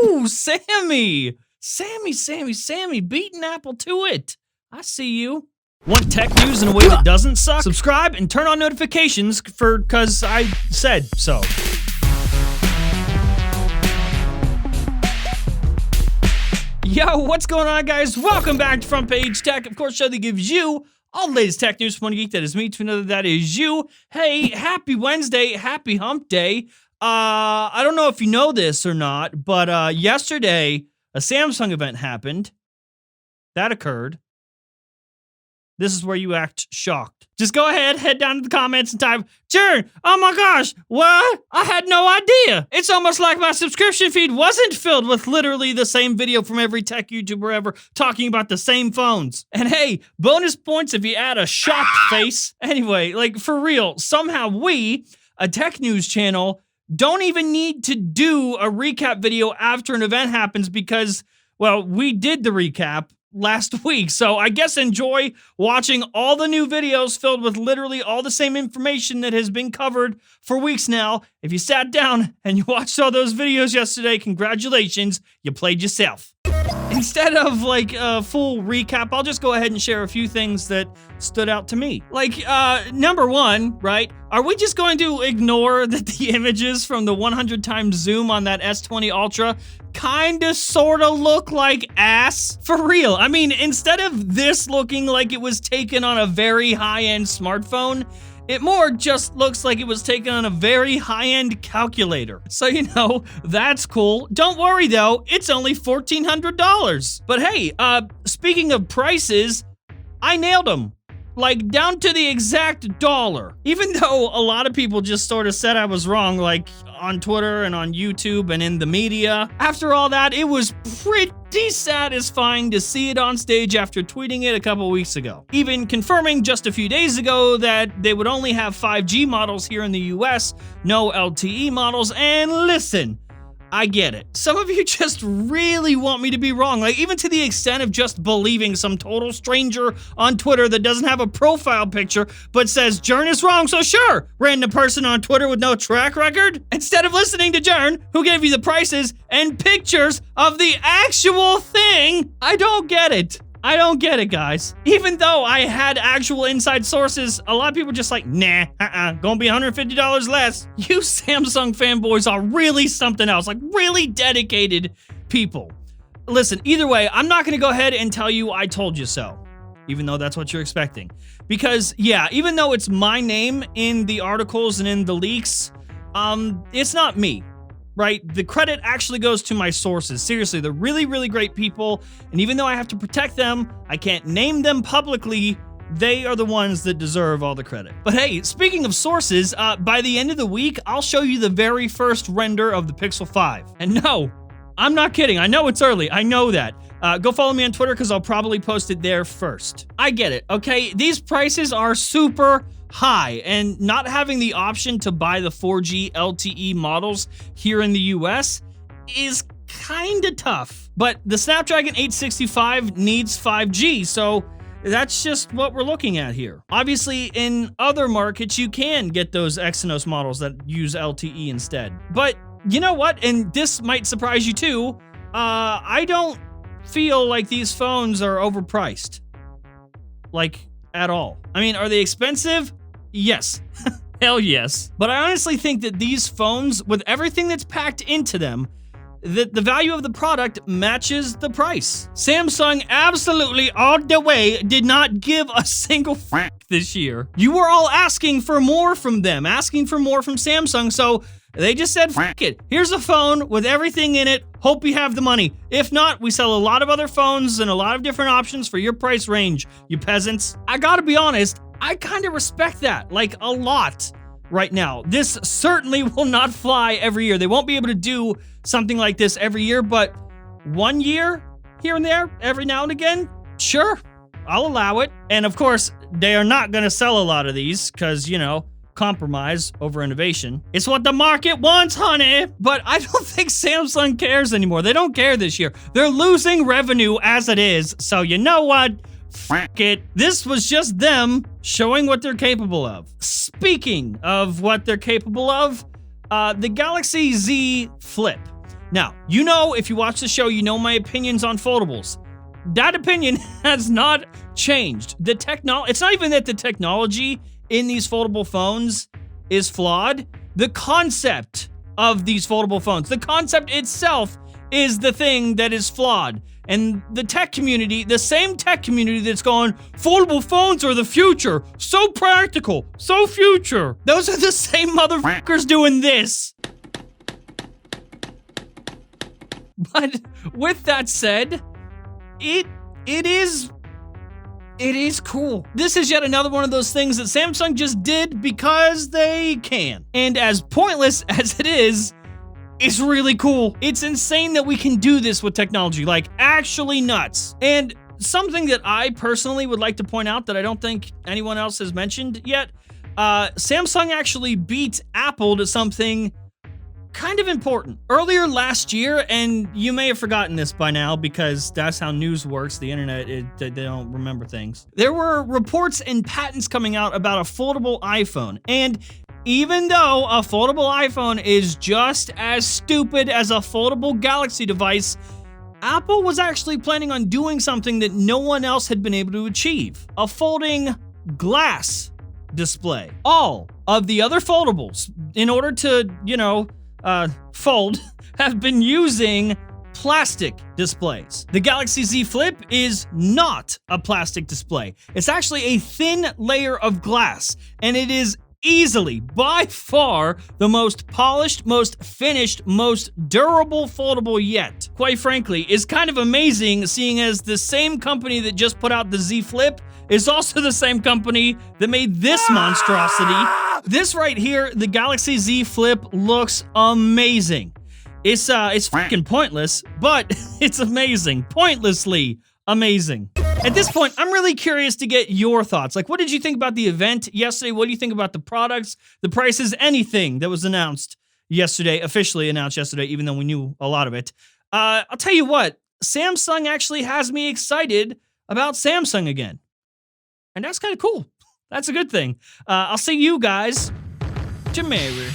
Ooh, Sammy, beating Apple to it. I see you. Want tech news in a way that doesn't suck? Subscribe and turn on notifications cause I said so. Yo, what's going on, guys? Welcome back to Front Page Tech. Of course, show that gives you all the latest tech news from one geek that is me to another that is you. Hey, happy Wednesday, happy hump day. I don't know if you know this or not, but yesterday a Samsung event happened. That occurred. This is where you act shocked. Just go ahead, head down to the comments and type, Jern, oh my gosh, what? I had no idea. It's almost like my subscription feed wasn't filled with literally the same video from every tech YouTuber ever talking about the same phones. And hey, bonus points if you add a shocked face. Anyway, like for real, somehow we, a tech news channel, don't even need to do a recap video after an event happens because, well, we did the recap last week. So I guess enjoy watching all the new videos filled with literally all the same information that has been covered for weeks now. If you sat down and you watched all those videos yesterday, congratulations, you played yourself. Instead of like a full recap, I'll just go ahead and share a few things that stood out to me. Like, number one, right? Are we just going to ignore that the images from the 100 times zoom on that S20 Ultra kinda sorta look like ass? For real. I mean, instead of this looking like it was taken on a very high-end smartphone, it more just looks like it was taken on a very high-end calculator. So, you know, that's cool. Don't worry though, it's only $1,400. But hey, speaking of prices, I nailed them. Like, down to the exact dollar. Even though a lot of people just sort of said I was wrong, like on Twitter and on YouTube and in the media. After all that, it was pretty satisfying to see it on stage after tweeting it a couple weeks ago. Even confirming just a few days ago that they would only have 5G models here in the US, no LTE models, and listen, I get it. Some of you just really want me to be wrong, like even to the extent of just believing some total stranger on Twitter that doesn't have a profile picture but says Jern is wrong, so sure, random person on Twitter with no track record. Instead of listening to Jern, who gave you the prices and pictures of the actual thing, I don't get it. I don't get it, guys. Even though I had actual inside sources, a lot of people just like, nah, gonna be $150 less. You Samsung fanboys are really something else, like really dedicated people. Listen, either way, I'm not gonna go ahead and tell you I told you so, even though that's what you're expecting. Because yeah, even though it's my name in the articles and in the leaks, it's not me. Right? The credit actually goes to my sources. Seriously, they're really, really great people. And even though I have to protect them, I can't name them publicly. They are the ones that deserve all the credit. But hey, speaking of sources, by the end of the week, I'll show you the very first render of the Pixel 5. And no, I'm not kidding. I know it's early. I know that. Go follow me on Twitter because I'll probably post it there first. I get it, okay? These prices are super high, and not having the option to buy the 4G LTE models here in the US is kinda tough. But the Snapdragon 865 needs 5G, so that's just what we're looking at here. Obviously, in other markets, you can get those Exynos models that use LTE instead. But you know what? And this might surprise you too. I don't feel like these phones are overpriced. Like, at all. I mean, are they expensive? Yes. Hell yes. But I honestly think that these phones, with everything that's packed into them, that the value of the product matches the price. Samsung absolutely all the way did not give a single f*** this year. You were all asking for more from them, asking for more from Samsung, so they just said, f*** it. Here's a phone with everything in it. Hope you have the money. If not, we sell a lot of other phones and a lot of different options for your price range, you peasants. I gotta be honest, I kind of respect that, like a lot right now. This certainly will not fly every year. They won't be able to do something like this every year, but 1 year here and there, every now and again, sure, I'll allow it. And of course, they are not gonna sell a lot of these because, you know, compromise over innovation. It's what the market wants, honey. But I don't think Samsung cares anymore. They don't care this year. They're losing revenue as it is. So you know what? F it. This was just them showing what they're capable of. Speaking of what they're capable of, the Galaxy Z Flip. Now, you know, if you watch the show, you know my opinions on foldables. That opinion has not changed. It's not even that the technology in these foldable phones is flawed. The concept of these foldable phones, the concept itself is the thing that is flawed. And the tech community, the same tech community that's going, foldable phones are the future, so practical, so future. Those are the same motherfuckers doing this. But with that said, it is cool. This is yet another one of those things that Samsung just did because they can. And as pointless as it is, it's really cool. It's insane that we can do this with technology, like actually nuts. And something that I personally would like to point out that I don't think anyone else has mentioned yet, Samsung actually beat Apple to something kind of important. Earlier last year, and you may have forgotten this by now because that's how news works, the internet, they don't remember things. There were reports and patents coming out about a foldable iPhone, and even though a foldable iPhone is just as stupid as a foldable Galaxy device, Apple was actually planning on doing something that no one else had been able to achieve: a folding glass display. All of the other foldables, in order to, fold, have been using plastic displays. The Galaxy Z Flip is not a plastic display. It's actually a thin layer of glass, and it is easily, by far, the most polished, most finished, most durable foldable yet. Quite frankly, it's kind of amazing seeing as the same company that just put out the Z Flip is also the same company that made this monstrosity. This right here, the Galaxy Z Flip, looks amazing. It's freaking pointless, but it's amazing. Pointlessly amazing. At this point, I'm really curious to get your thoughts. Like, what did you think about the event yesterday? What do you think about the products, the prices, anything that was announced yesterday, officially announced yesterday, even though we knew a lot of it? I'll tell you what, Samsung actually has me excited about Samsung again. And that's kind of cool. That's a good thing. I'll see you guys tomorrow.